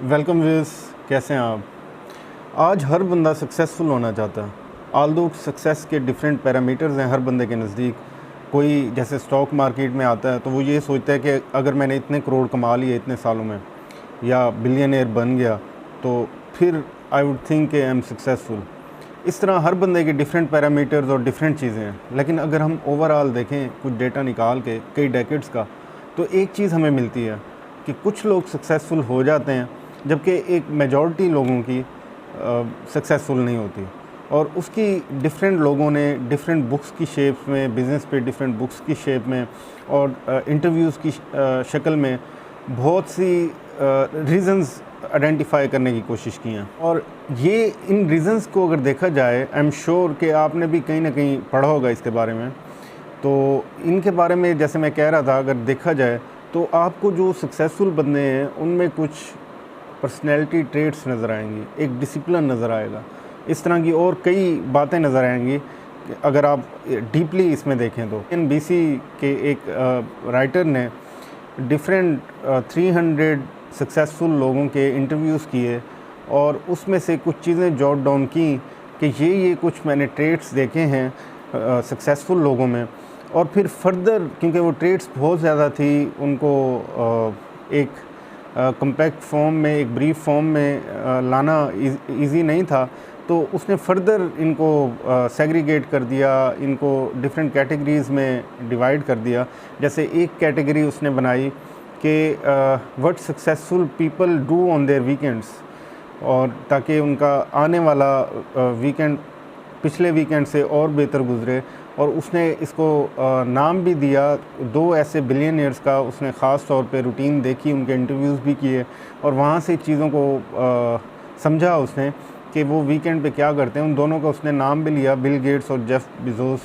Welcome viewers, कैसे हैं आप। आज हर बंदा सक्सेसफुल होना चाहता है। आल्दो सक्सेस के डिफरेंट पैरामीटर्स हैं हर बंदे के नज़दीक। कोई जैसे स्टॉक मार्केट में आता है तो वो ये सोचता है कि अगर मैंने इतने करोड़ कमा लिए इतने सालों में या बिलियनियर बन गया तो फिर I would think I am successful. इस तरह हर बंदे के डिफरेंट पैरामीटर्स और डिफरेंट चीज़ें हैं। लेकिन अगर हम ओवरऑल देखें कुछ डेटा निकाल के कई डेकेड्स का, तो एक चीज़ हमें मिलती है कि कुछ लोग सक्सेसफुल हो जाते हैं जबकि एक मेजॉरिटी लोगों की सक्सेसफुल नहीं होती। और उसकी डिफरेंट लोगों ने डिफरेंट बुक्स की शेप में, बिज़नेस पे डिफरेंट बुक्स की शेप में और इंटरव्यूज़ की शक्ल में बहुत सी रीज़न्स आइडेंटिफाई करने की कोशिश की हैं। और ये इन रीज़न्स को अगर देखा जाए, आई एम श्योर कि आपने भी कहीं ना कहीं पढ़ा होगा इसके बारे में। तो इनके बारे में जैसे मैं कह रहा था, अगर देखा जाए तो आपको जो सक्सेसफुल बंदे हैं उनमें कुछ पर्सनैलिटी ट्रेट्स नज़र आएंगी, एक डिसिप्लिन नज़र आएगा, इस तरह की और कई बातें नज़र आएंगी अगर आप डीपली इसमें देखें तो। NBC के एक राइटर ने डिफरेंट 300 सक्सेसफुल लोगों के इंटरव्यूज़ किए और उसमें से कुछ चीज़ें जॉट डाउन की कि ये कुछ मैंने ट्रेट्स देखे हैं सक्सेसफुल लोगों में। और फिर फर्दर, क्योंकि वो ट्रेट्स बहुत ज़्यादा थी, उनको एक कम्पैक्ट फॉर्म में, एक ब्रीफ फॉर्म में लाना इजी नहीं था, तो उसने फर्दर इनको सेग्रीगेट कर दिया, इनको डिफरेंट कैटेगरीज़ में डिवाइड कर दिया। जैसे एक कैटेगरी उसने बनाई कि what successful people do on their weekends, और ताकि उनका आने वाला वीकेंड पिछले वीकेंड से और बेहतर गुजरे। और उसने इसको नाम भी दिया, 2 ऐसे बिलियनियर्स का उसने ख़ास तौर पे रूटीन देखी, उनके इंटरव्यूज़ भी किए और वहाँ से चीज़ों को समझा उसने कि वो वीकेंड पे क्या करते हैं। उन दोनों का उसने नाम भी लिया, बिल गेट्स और जेफ बेजोस।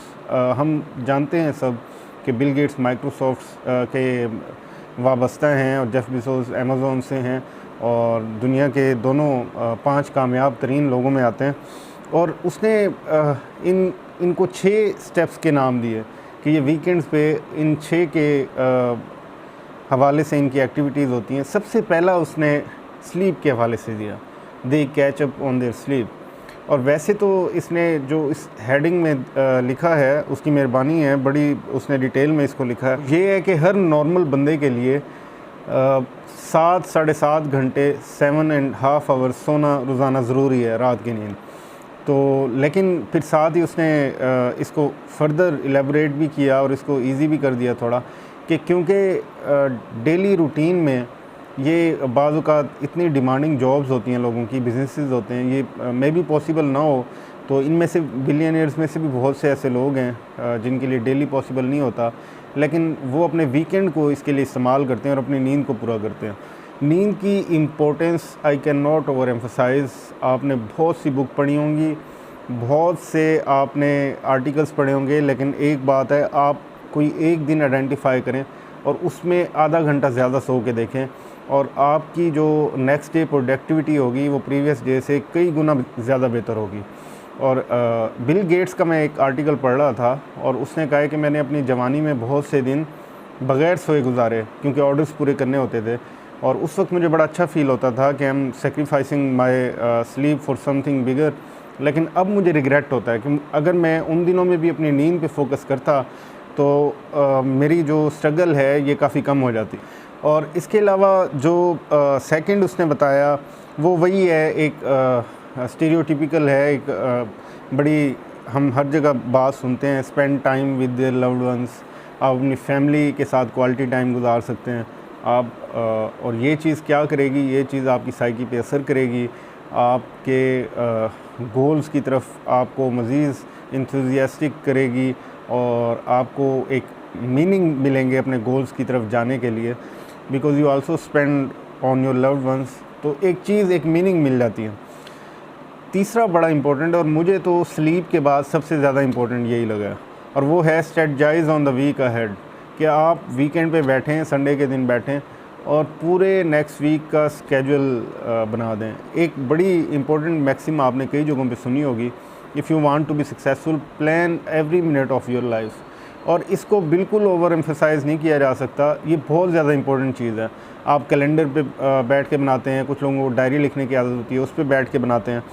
हम जानते हैं सब कि बिल गेट्स माइक्रोसॉफ्ट के वाबस्ता हैं और जेफ बेजोस अमेज़ॉन से हैं, और दुनिया के दोनों 5 कामयाब तरीन लोगों में आते हैं। और उसने इनको 6 स्टेप्स के नाम दिए कि ये वीकेंड्स पे इन 6 के हवाले से इनकी एक्टिविटीज़ होती हैं। सबसे पहला उसने स्लीप के हवाले से दिया, they catch up on their sleep. और वैसे तो इसने जो इस हेडिंग में लिखा है, उसकी मेहरबानी है, बड़ी उसने डिटेल में इसको लिखा है। ये है कि हर नॉर्मल बंदे के लिए 7 साढ़े 7 घंटे 7.5 आवर्स सोना रोज़ाना ज़रूरी है, रात की नींद। तो लेकिन फिर साथ ही उसने इसको फर्दर एलेबोरेट भी किया और इसको इजी भी कर दिया थोड़ा, कि क्योंकि डेली रूटीन में ये बाज़ औक़ात इतनी डिमांडिंग जॉब्स होती हैं लोगों की, बिजनेसेस होते हैं, ये मे बी पॉसिबल ना हो। तो इनमें से बिलियनियर्स में से भी बहुत से ऐसे लोग हैं जिनके लिए डेली पॉसिबल नहीं होता, लेकिन वो अपने वीकेंड को इसके लिए इस्तेमाल करते हैं और अपनी नींद को पूरा करते हैं। नींद की importance I can not over emphasise. आपने बहुत सी बुक पढ़ी होंगी, बहुत से आपने आर्टिकल्स पढ़े होंगे, लेकिन एक बात है, आप कोई एक दिन आइडेंटिफाई करें और उसमें आधा घंटा ज़्यादा सो के देखें, और आपकी जो नेक्स्ट डे प्रोडक्टिविटी होगी वो प्रीवियस डे से कई गुना ज़्यादा बेहतर होगी। और बिल गेट्स का मैं एक आर्टिकल पढ़ रहा था और उसने कहा है कि मैंने अपनी जवानी में बहुत से दिन बग़ैर सोए गुजारे क्योंकि ऑर्डर्स पूरे करने होते थे, और उस वक्त मुझे बड़ा अच्छा फ़ील होता था कि I am sacrificing my sleep for something bigger. लेकिन अब मुझे रिग्रेट होता है कि अगर मैं उन दिनों में भी अपनी नींद पे फोकस करता तो मेरी जो स्ट्रगल है ये काफ़ी कम हो जाती। और इसके अलावा जो सेकंड उसने बताया वो वही है, एक स्टीरियोटिपिकल है, एक बड़ी हम हर जगह बात सुनते हैं, spend time with their loved ones. आप अपनी फैमिली के साथ क्वालिटी टाइम गुजार सकते हैं आप, और ये चीज़ क्या करेगी, ये चीज़ आपकी साइकी पे असर करेगी, आपके गोल्स की तरफ आपको मज़ीद इंथुजियास्टिक करेगी और आपको एक मीनिंग मिलेंगे अपने गोल्स की तरफ जाने के लिए, because you also spend on your loved ones. तो एक चीज़, एक मीनिंग मिल जाती है। तीसरा बड़ा इम्पोर्टेंट, और मुझे तो स्लीप के बाद सबसे ज़्यादा इम्पोर्टेंट यही लगा, और वो है strategize on the week ahead. कि आप वीकेंड पे बैठें, संडे के दिन बैठें और पूरे नेक्स्ट वीक का स्केड्यूल बना दें। एक बड़ी इंपॉर्टेंट मैक्सिम आपने कई जगहों पे सुनी होगी, if you want to be successful plan every minute of your life. और इसको बिल्कुल ओवर एम्फसाइज़ नहीं किया जा सकता, ये बहुत ज़्यादा इंपॉर्टेंट चीज़ है। आप कैलेंडर पे बैठ के बनाते हैं, कुछ लोगों को डायरी लिखने की आदत होती है, उस पे बैठ के बनाते हैं।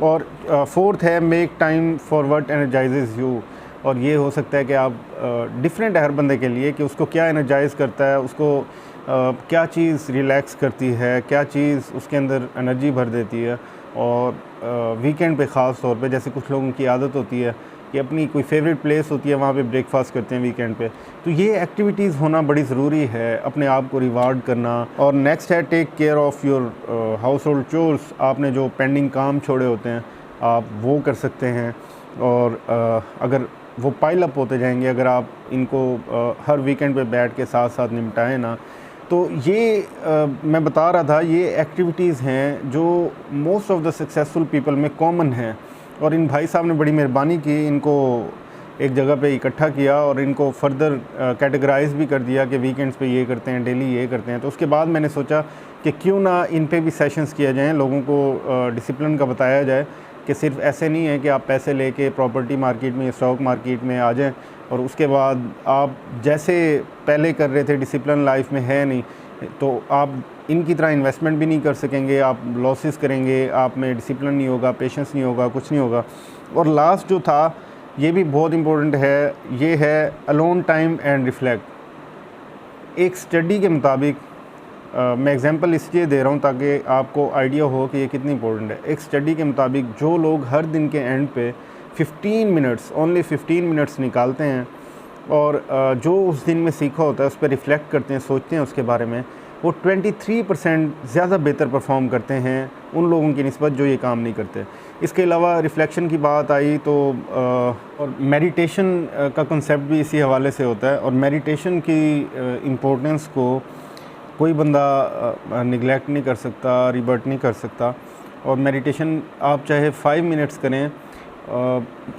और फोर्थ है make time for what energises you, और ये हो सकता है कि आप डिफरेंट है हर बंदे के लिए कि उसको क्या एनर्जाइज़ करता है, उसको क्या चीज़ रिलैक्स करती है, क्या चीज़ उसके अंदर एनर्जी भर देती है। और वीकेंड पे ख़ास तौर पे जैसे कुछ लोगों की आदत होती है कि अपनी कोई फेवरेट प्लेस होती है, वहाँ पे ब्रेकफास्ट करते हैं वीकेंड पे, तो ये एक्टिविटीज़ होना बड़ी ज़रूरी है, अपने आप को रिवार्ड करना। और नेक्स्ट है take care of your household chores, आपने जो पेंडिंग काम छोड़े होते हैं आप वो कर सकते हैं। और अगर वो पाइल अप होते जाएंगे, अगर आप इनको हर वीकेंड पे बैठ के साथ साथ निपटाएं ना, तो ये मैं बता रहा था ये एक्टिविटीज़ हैं जो most of the successful people में कॉमन हैं। और इन भाई साहब ने बड़ी मेहरबानी की, इनको एक जगह पे इकट्ठा किया और इनको फर्दर कैटेगराइज भी कर दिया कि वीकेंड्स पे ये करते हैं, डेली ये करते हैं। तो उसके बाद मैंने सोचा कि क्यों ना इन पे भी सेशंस किया जाएँ, लोगों को डिसिप्लिन का बताया जाए कि सिर्फ ऐसे नहीं है कि आप पैसे लेके प्रॉपर्टी मार्केट में, स्टॉक मार्केट में आ जाएं और उसके बाद आप जैसे पहले कर रहे थे डिसिप्लिन लाइफ में है नहीं, तो आप इनकी तरह इन्वेस्टमेंट भी नहीं कर सकेंगे, आप लॉसेस करेंगे, आप में डिसिप्लिन नहीं होगा, पेशेंस नहीं होगा, कुछ नहीं होगा। और लास्ट जो था ये भी बहुत इम्पोर्टेंट है, ये है अलोन टाइम एंड रिफ्लेक्ट। एक स्टडी के मुताबिक मैं एग्जांपल इसलिए दे रहा हूँ ताकि आपको आइडिया हो कि ये कितनी इंपॉर्टेंट है। एक स्टडी के मुताबिक जो लोग हर दिन के एंड पे 15 मिनट्स, ओनली 15 मिनट्स निकालते हैं और जो उस दिन में सीखा होता है उस पर रिफ़्लेक्ट करते हैं, सोचते हैं उसके बारे में, वो 23% ज़्यादा बेहतर परफॉर्म करते हैं उन लोगों की निस्बत जो ये काम नहीं करते। इसके अलावा रिफ़्लेक्शन की बात आई तो और मेडिटेशन का कंसेप्ट भी इसी हवाले से होता है। और मेडिटेशन की इम्पोर्टेंस को कोई बंदा निगलेक्ट नहीं कर सकता, रिबर्ट नहीं कर सकता। और मेडिटेशन आप चाहे 5 मिनट्स करें,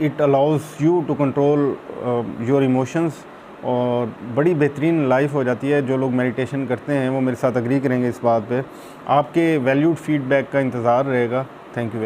it allows you to control your emotions, और बड़ी बेहतरीन लाइफ हो जाती है। जो लोग मेडिटेशन करते हैं वो मेरे साथ अग्री करेंगे इस बात पे। आपके वैल्यूड फीडबैक का इंतज़ार रहेगा। Thank you very